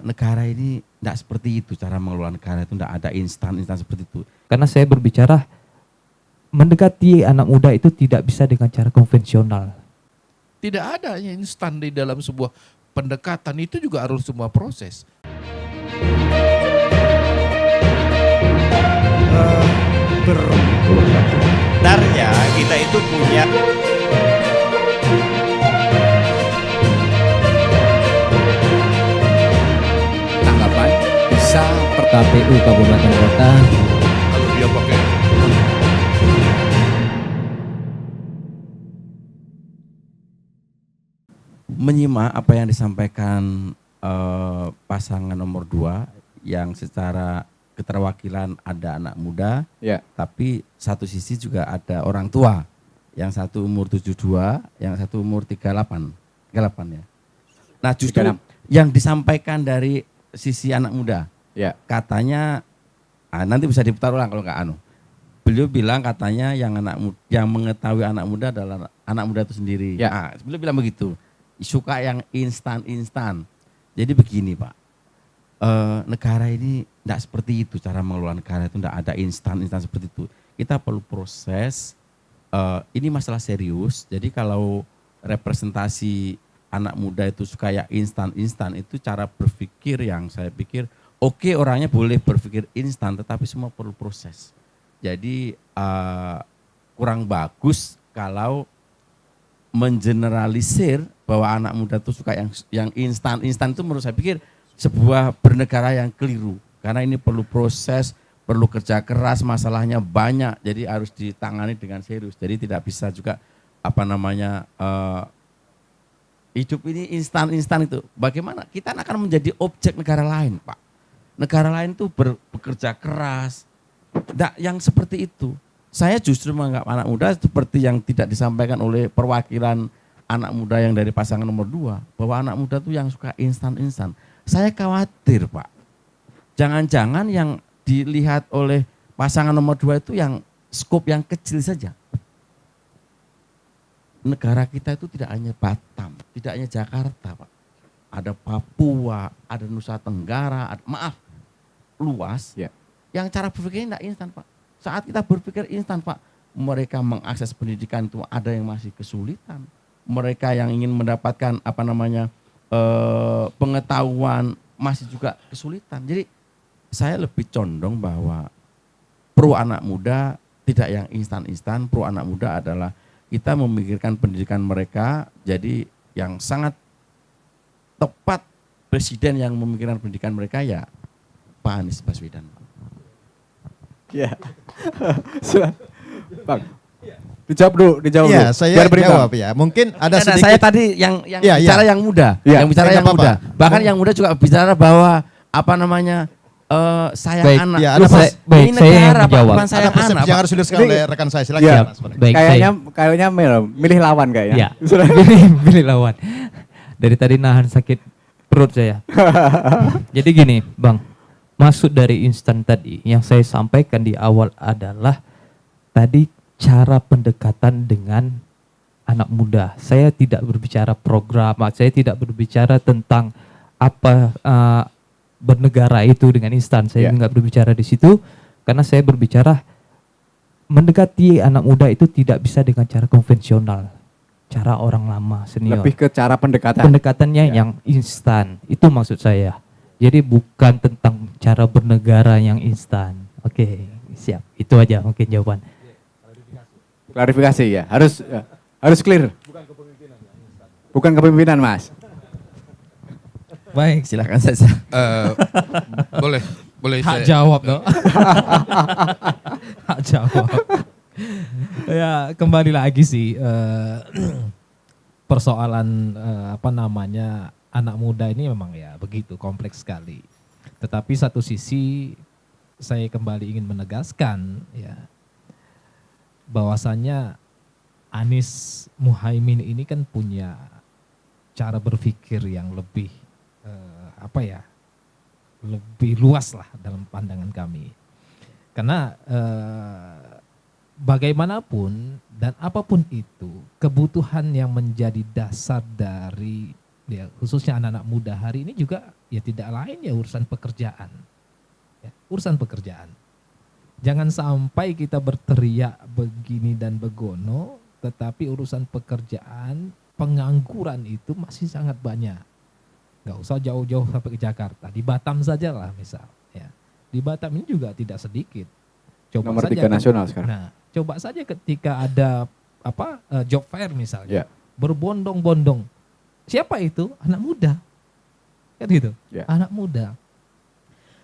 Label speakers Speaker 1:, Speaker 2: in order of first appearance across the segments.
Speaker 1: negara ini tidak seperti itu, cara mengelola negara itu tidak ada instan seperti itu.
Speaker 2: Karena saya berbicara mendekati anak muda itu tidak bisa dengan cara konvensional.
Speaker 3: Tidak ada yang instan di dalam sebuah pendekatan, itu juga harus semua proses.
Speaker 4: Sebenarnya kita itu punya
Speaker 5: tanggapan bisa per KPU Kabupaten Kota.
Speaker 3: Kalau dia pakai
Speaker 1: menyimak apa yang disampaikan pasangan nomor 2 yang secara keterwakilan ada anak muda,
Speaker 5: Ya.
Speaker 1: tapi satu sisi juga ada orang tua. Yang satu umur 72, yang satu umur 38 ya. Nah justru
Speaker 5: 36.
Speaker 1: yang disampaikan dari sisi anak muda,
Speaker 5: Ya.
Speaker 1: katanya nanti bisa diputar ulang kalau nggak anu. Beliau bilang katanya yang yang mengetahui anak muda adalah anak muda itu sendiri.
Speaker 5: Ya.
Speaker 1: Nah, beliau bilang begitu. Suka yang instan. Jadi begini Pak, negara ini tidak seperti itu, cara mengelola negara itu tidak ada instan seperti itu. Kita perlu proses. Ini masalah serius. Jadi kalau representasi anak muda itu suka yang instan itu cara berpikir yang saya pikir oke, orangnya boleh berpikir instan, tetapi semua perlu proses. Jadi kurang bagus kalau mengeneralisir bahwa anak muda itu suka yang instan itu menurut saya pikir sebuah bernegara yang keliru, karena ini perlu proses, perlu kerja keras, masalahnya banyak, jadi harus ditangani dengan serius. Jadi tidak bisa juga hidup ini instan itu. Bagaimana kita akan menjadi objek negara lain, Pak? Negara lain itu bekerja keras, tidak yang seperti itu. Saya justru menganggap anak muda seperti yang tidak disampaikan oleh perwakilan anak muda yang dari pasangan nomor 2, bahwa anak muda itu yang suka instan. Saya khawatir Pak, jangan-jangan yang dilihat oleh pasangan nomor 2 itu yang skop yang kecil saja. Negara kita itu tidak hanya Batam, tidak hanya Jakarta Pak. Ada Papua, ada Nusa Tenggara, luas.
Speaker 5: Ya.
Speaker 1: Yang cara berpikirnya tidak instan Pak. Saat kita berpikir instan Pak, mereka mengakses pendidikan itu ada yang masih kesulitan. Mereka yang ingin mendapatkan pengetahuan masih juga kesulitan. Jadi saya lebih condong bahwa pro anak muda tidak yang instan. Pro anak muda adalah kita memikirkan pendidikan mereka. Jadi yang sangat tepat presiden yang memikirkan pendidikan mereka ya Pak Anies Baswedan.
Speaker 5: Ya. Bang. Dijawab dulu.
Speaker 6: Iya, saya jawab ya. Mungkin ada sedikit.
Speaker 1: Saya tadi yang bicara yang muda,
Speaker 5: Ya.
Speaker 1: yang bicara yang
Speaker 6: apa-apa.
Speaker 1: muda. Bahkan yang muda juga bicara bahwa sayang
Speaker 6: Baik,
Speaker 1: anak.
Speaker 6: ya,
Speaker 1: Loh,
Speaker 6: ada
Speaker 1: Pak,
Speaker 2: baik,
Speaker 1: ini
Speaker 2: saya yang
Speaker 1: negara Pak,
Speaker 2: menjawab.
Speaker 1: bukan
Speaker 6: Ada
Speaker 1: sayang
Speaker 6: persepsi
Speaker 1: anak.
Speaker 6: yang
Speaker 1: Pak.
Speaker 6: harus dijelaskan oleh rekan saya. Silakan.
Speaker 5: Iya.
Speaker 6: Mas Fadli.
Speaker 2: Baik,
Speaker 5: Kayaknya milih lawan kayaknya.
Speaker 2: Ya, pilih lawan. Dari tadi nahan sakit perut saya. Jadi gini, Bang. Maksud dari instan tadi yang saya sampaikan di awal adalah tadi cara pendekatan dengan anak muda. Saya tidak berbicara program, saya tidak berbicara tentang apa bernegara itu dengan instan. Saya nggak berbicara di situ karena saya berbicara mendekati anak muda itu tidak bisa dengan cara konvensional, cara orang lama senior.
Speaker 5: Lebih ke cara pendekatan.
Speaker 2: Pendekatannya yang instan, itu maksud saya. Jadi bukan tentang cara bernegara yang instan. Oke, siap. Itu aja mungkin jawaban.
Speaker 5: Klarifikasi ya. Harus clear. Bukan kepemimpinan, Mas.
Speaker 1: Baik, silakan saja.
Speaker 3: boleh
Speaker 7: Hak
Speaker 3: saya
Speaker 7: jawab dong. Hak jawab. Ya kembali lagi sih persoalan anak muda ini memang ya begitu kompleks sekali. Tetapi satu sisi saya kembali ingin menegaskan ya bahwasannya Anies Muhaimin ini kan punya cara berpikir yang lebih lebih luas lah dalam pandangan kami. Karena bagaimanapun dan apapun itu kebutuhan yang menjadi dasar dari ya khususnya anak-anak muda hari ini juga ya tidak lain ya urusan pekerjaan. Ya, urusan pekerjaan. Jangan sampai kita berteriak begini dan begono, tetapi urusan pekerjaan, pengangguran itu masih sangat banyak. Nggak usah jauh-jauh sampai ke Jakarta, di Batam saja lah misal. Ya. Di Batam ini juga tidak sedikit. Coba
Speaker 8: Nomor
Speaker 7: saja
Speaker 8: 3 nasional sekarang.
Speaker 7: Nah, coba saja ketika ada job fair misalnya,
Speaker 8: Ya.
Speaker 7: berbondong-bondong. Siapa itu? Anak muda. Kan gitu.
Speaker 8: Ya.
Speaker 7: Anak muda.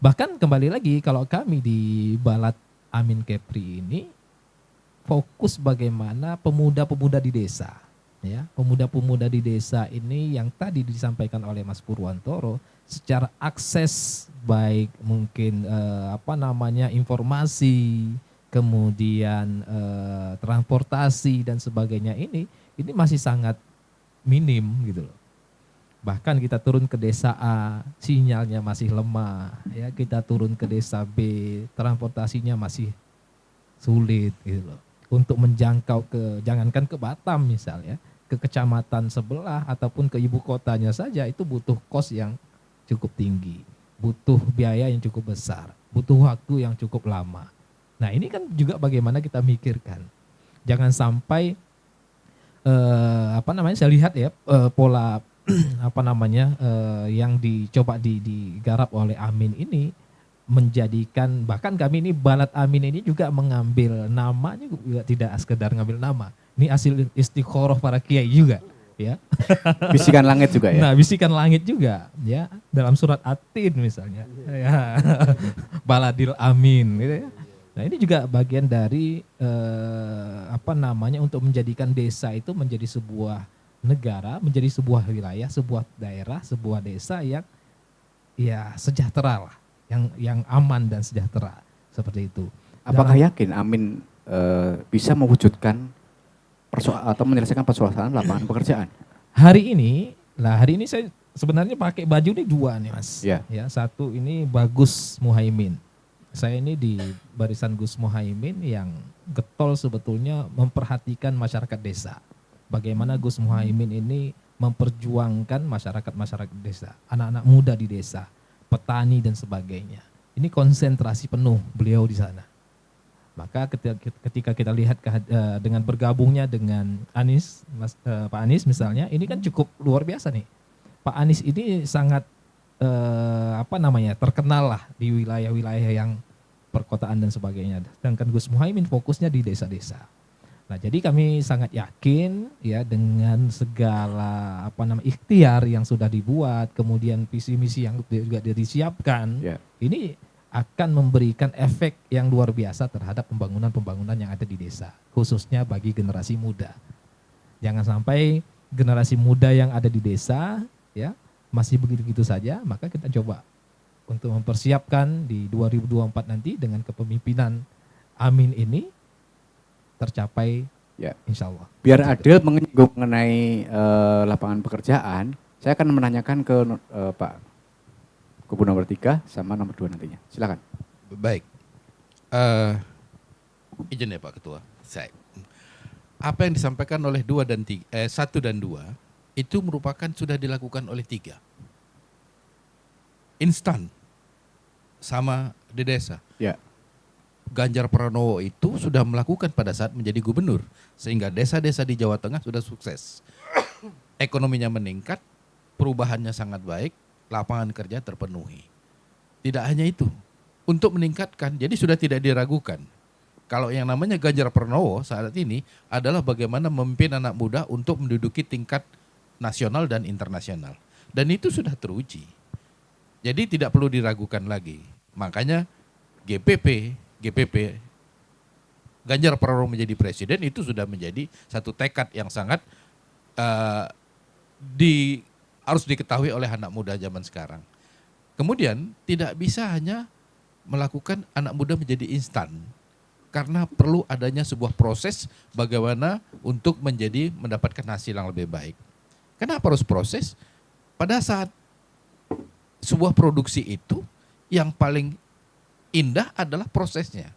Speaker 7: Bahkan kembali lagi kalau kami di Balat Amin Kepri ini fokus bagaimana pemuda-pemuda di desa, ya, pemuda-pemuda di desa ini yang tadi disampaikan oleh Mas Purwantoro secara akses baik mungkin informasi, kemudian transportasi dan sebagainya ini masih sangat minim gitu loh. Bahkan kita turun ke desa A, sinyalnya masih lemah, ya kita turun ke desa B, transportasinya masih sulit gitu loh. Untuk menjangkau jangankan ke Batam misalnya, ke kecamatan sebelah ataupun ke ibu kotanya saja itu butuh kos yang cukup tinggi, butuh biaya yang cukup besar, butuh waktu yang cukup lama. Nah ini kan juga bagaimana kita mikirkan, jangan sampai saya lihat ya pola yang dicoba digarap oleh Amin ini menjadikan, bahkan kami ini Balat Amin ini juga mengambil namanya juga tidak sekedar ngambil nama. Ini hasil istikharah para kiai juga, ya.
Speaker 8: Bisikan langit juga ya.
Speaker 7: Nah, bisikan langit juga, ya. Dalam surat At-Tin misalnya, ya. Baladil Amin, gitu ya. Nah, ini juga bagian dari untuk menjadikan desa itu menjadi sebuah negara, menjadi sebuah wilayah, sebuah daerah, sebuah desa yang ya sejahtera lah, yang aman dan sejahtera seperti itu.
Speaker 8: Apakah yakin Amin bisa mewujudkan atau menyelesaikan persoalan lapangan pekerjaan?
Speaker 7: Hari ini saya sebenarnya pakai baju ini 2 nih Mas.
Speaker 8: Ya.
Speaker 7: Ya, satu ini Gus Muhaimin. Saya ini di barisan Gus Muhaimin yang getol sebetulnya memperhatikan masyarakat desa. Bagaimana Gus Muhaimin ini memperjuangkan masyarakat desa, anak-anak muda di desa, petani dan sebagainya. Ini konsentrasi penuh beliau di sana. Maka ketika kita lihat dengan bergabungnya dengan Anies, Pak Anies misalnya, ini kan cukup luar biasa nih. Pak Anies ini sangat terkenal lah di wilayah-wilayah yang perkotaan dan sebagainya. Sedangkan Gus Muhaimin fokusnya di desa-desa. Nah, jadi kami sangat yakin ya dengan segala ikhtiar yang sudah dibuat, kemudian visi misi yang juga disiapkan, ini akan memberikan efek yang luar biasa terhadap pembangunan yang ada di desa, khususnya bagi generasi muda. Jangan sampai generasi muda yang ada di desa ya masih begitu-begitu saja, maka kita coba untuk mempersiapkan di 2024 nanti dengan kepemimpinan Amin ini tercapai ya, insya Allah.
Speaker 8: Biar adil menyinggung mengenai lapangan pekerjaan, saya akan menanyakan ke Pak Kubu nomor 3 sama nomor 2 nantinya. Silakan.
Speaker 3: Baik. Izin ya Pak Ketua. Apa yang disampaikan oleh 1 dan 2 itu merupakan sudah dilakukan oleh 3. Instan sama di desa.
Speaker 8: Ya.
Speaker 3: Ganjar Pranowo itu sudah melakukan pada saat menjadi gubernur, sehingga desa-desa di Jawa Tengah sudah sukses. Ekonominya meningkat, perubahannya sangat baik, lapangan kerja terpenuhi. Tidak hanya itu, untuk meningkatkan, jadi sudah tidak diragukan. Kalau yang namanya Ganjar Pranowo saat ini adalah bagaimana memimpin anak muda untuk menduduki tingkat nasional dan internasional. Dan itu sudah teruji. Jadi tidak perlu diragukan lagi. Makanya GPP Ganjar Pranowo menjadi presiden itu sudah menjadi satu tekad yang sangat harus diketahui oleh anak muda zaman sekarang. Kemudian tidak bisa hanya melakukan anak muda menjadi instan, karena perlu adanya sebuah proses bagaimana untuk mendapatkan hasil yang lebih baik. Kenapa harus proses? Pada saat sebuah produksi itu yang paling indah adalah prosesnya.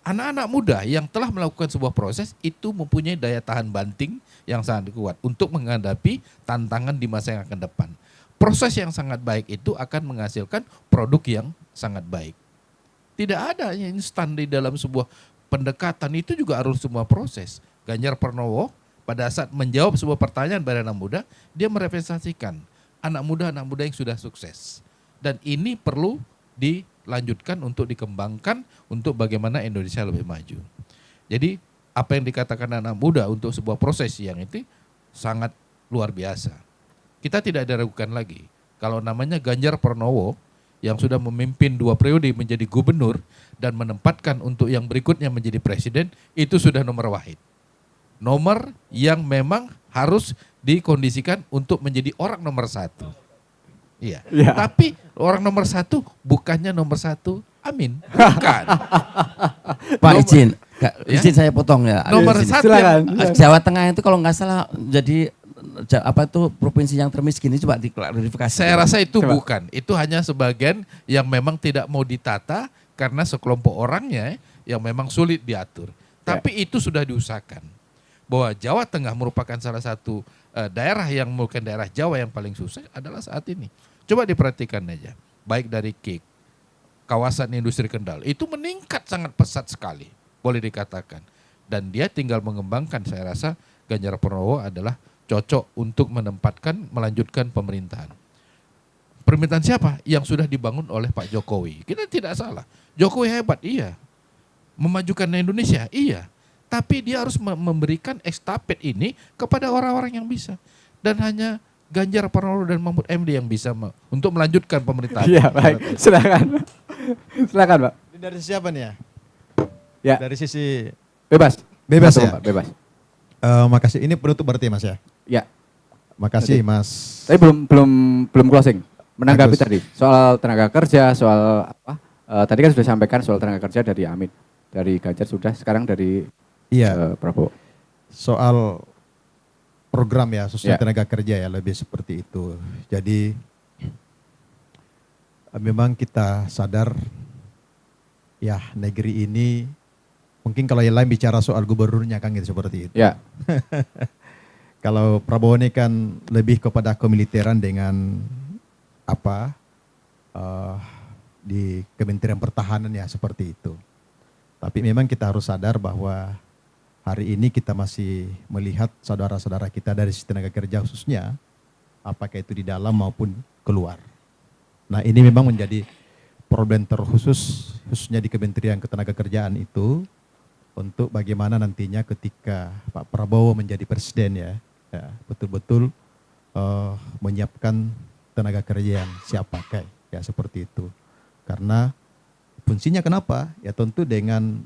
Speaker 3: anak-anak muda yang telah melakukan sebuah proses itu mempunyai daya tahan banting yang sangat kuat untuk menghadapi tantangan di masa yang akan depan. Proses yang sangat baik itu akan menghasilkan produk yang sangat baik. Tidak ada yang instan di dalam sebuah pendekatan, itu juga harus semua proses. Ganjar Pranowo pada saat menjawab sebuah pertanyaan pada anak muda, dia merepresentasikan anak muda yang sudah sukses. Dan ini perlu dilanjutkan untuk dikembangkan untuk bagaimana Indonesia lebih maju. Jadi apa yang dikatakan anak muda untuk sebuah proses yang itu sangat luar biasa. Kita tidak diragukan lagi. Kalau namanya Ganjar Pranowo yang sudah memimpin 2 periode menjadi gubernur dan menempatkan untuk yang berikutnya menjadi presiden, itu sudah nomor wahid. Nomor yang memang harus dikondisikan untuk menjadi orang nomor 1. Iya.
Speaker 8: Ya.
Speaker 3: Tapi orang nomor 1 bukannya nomor 1 Amin. Bukan.
Speaker 1: Pak izin, izin saya potong ya.
Speaker 3: Nomor
Speaker 1: Izin.
Speaker 3: 1
Speaker 8: Silakan.
Speaker 1: Jawa Tengah itu kalau nggak salah jadi apa itu provinsi yang termiskin, ini coba diklarifikasi.
Speaker 3: Saya rasa itu
Speaker 8: Coba.
Speaker 3: bukan. Itu hanya sebagian yang memang tidak mau ditata karena sekelompok orangnya yang memang sulit diatur. Tapi itu sudah diusahakan. Bahwa Jawa Tengah merupakan salah satu daerah yang merupakan daerah Jawa yang paling sukses adalah saat ini. Coba diperhatikan aja. Baik dari KIK, kawasan industri Kendal, itu meningkat sangat pesat sekali. Boleh dikatakan. Dan dia tinggal mengembangkan, saya rasa Ganjar Pranowo adalah cocok untuk melanjutkan pemerintahan. Pemerintahan siapa? Yang sudah dibangun oleh Pak Jokowi. Kita tidak salah. Jokowi hebat, iya. Memajukan Indonesia, iya. Tapi dia harus memberikan estafet ini kepada orang-orang yang bisa. Dan hanya Ganjar Pranowo dan Mahfud MD yang bisa untuk melanjutkan pemerintahan.
Speaker 8: Iya, baik. Silakan. Silakan, Pak.
Speaker 6: Dari siapa nih ya?
Speaker 8: Ya.
Speaker 6: Dari sisi
Speaker 8: Bebas.
Speaker 6: Bebas
Speaker 8: Satu,
Speaker 6: ya?
Speaker 8: Pak, bebas.
Speaker 6: makasih. Ini penutup berarti Mas ya?
Speaker 8: Ya.
Speaker 6: Makasih Mas.
Speaker 8: Tapi belum closing. Menanggapi
Speaker 6: Bagus.
Speaker 8: tadi soal tenaga kerja, soal apa? Tadi kan sudah sampaikan soal tenaga kerja dari Amin, dari Ganjar sudah, sekarang dari
Speaker 6: Iya,
Speaker 8: Prabowo.
Speaker 6: soal program ya, khususnya
Speaker 8: Ya.
Speaker 6: tenaga kerja ya, lebih seperti itu. Jadi memang kita sadar ya negeri ini, mungkin kalau yang lain bicara soal gubernurnya kan gitu seperti itu.
Speaker 8: Ya.
Speaker 6: Kalau Prabowo ini kan lebih kepada kemiliteran dengan apa di Kementerian Pertahanan ya seperti itu. Tapi memang kita harus sadar bahwa hari ini kita masih melihat saudara-saudara kita dari sisi tenaga kerja khususnya, apakah itu di dalam maupun keluar. Nah ini memang menjadi problem terkhusus khususnya di Kementerian Ketenagakerjaan itu, untuk bagaimana nantinya ketika Pak Prabowo menjadi presiden ya betul-betul menyiapkan tenaga kerja yang siap pakai ya seperti itu. Karena fungsinya kenapa? Ya tentu dengan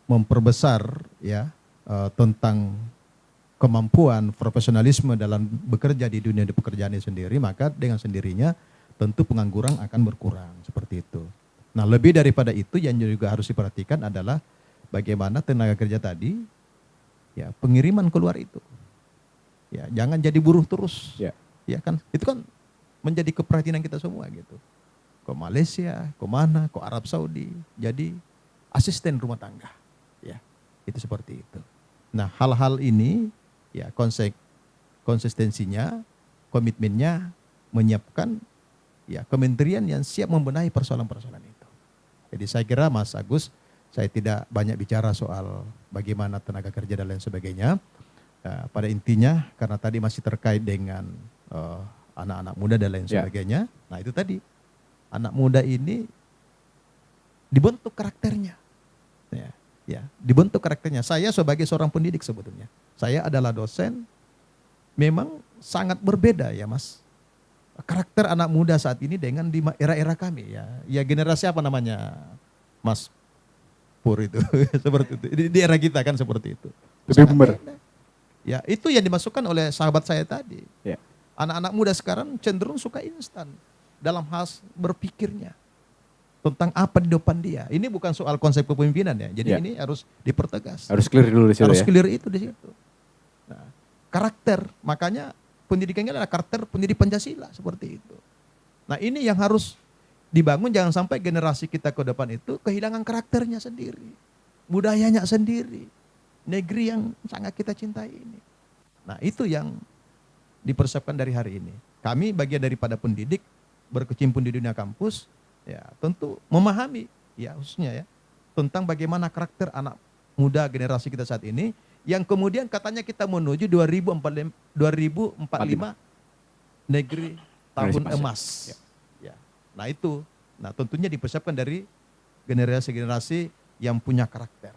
Speaker 6: memperbesar ya tentang kemampuan profesionalisme dalam bekerja di dunia pekerjaan ini sendiri, maka dengan sendirinya tentu pengangguran akan berkurang seperti itu. Nah, lebih daripada itu yang juga harus diperhatikan adalah bagaimana tenaga kerja tadi ya pengiriman keluar itu. Ya, jangan jadi buruh terus.
Speaker 8: Ya.
Speaker 6: Ya kan? Itu kan menjadi keperhatian kita semua gitu. Ke Malaysia, ke mana, ke Arab Saudi. Jadi asisten rumah tangga. Ya, itu seperti itu. Nah, hal-hal ini ya konsistensinya, komitmennya menyiapkan ya kementerian yang siap membenahi persoalan-persoalan itu. Jadi saya kira Mas Agus, saya tidak banyak bicara soal bagaimana tenaga kerja dan lain sebagainya. Pada intinya karena tadi masih terkait dengan anak-anak muda dan lain sebagainya. Nah itu tadi, anak muda ini dibentuk karakternya. Ya, dibentuk karakternya. Saya sebagai seorang pendidik sebetulnya, saya adalah dosen, memang sangat berbeda ya Mas. Karakter anak muda saat ini dengan di era-era kami ya. Ya generasi apa namanya Mas Pur itu, seperti itu. Di era kita kan seperti itu.
Speaker 8: Lebih boomer.
Speaker 6: Ya itu yang dimasukkan oleh sahabat saya tadi.
Speaker 8: Ya.
Speaker 6: Anak-anak muda sekarang cenderung suka instan dalam hal berpikirnya tentang apa di depan dia. Ini bukan soal konsep kepemimpinan ya. Jadi ini harus dipertegas.
Speaker 8: Harus clear dulu di situ
Speaker 6: Harus
Speaker 8: ya.
Speaker 6: clear itu di situ. Nah, karakter, makanya pendidikannya adalah karakter pendidik Pancasila seperti itu. Nah ini yang harus dibangun jangan sampai generasi kita ke depan itu kehilangan karakternya sendiri, budayanya sendiri, negeri yang sangat kita cintai ini. Nah itu yang dipersiapkan dari hari ini. Kami bagian daripada pendidik berkecimpung di dunia kampus, ya tentu memahami, ya khususnya ya, tentang bagaimana karakter anak muda generasi kita saat ini, yang kemudian katanya kita menuju 2045 negeri tahun emas. Ya. Nah itu, nah tentunya dipersiapkan dari generasi-generasi yang punya karakter,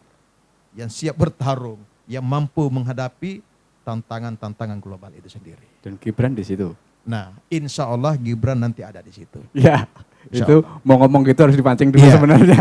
Speaker 6: yang siap bertarung, yang mampu menghadapi tantangan-tantangan global itu sendiri.
Speaker 8: Dan Gibran di situ.
Speaker 6: Nah, insya Allah Gibran nanti ada di situ.
Speaker 8: Ya,
Speaker 6: Insya
Speaker 8: itu mau ngomong gitu harus dipancing dulu
Speaker 6: Iya.
Speaker 8: sebenarnya.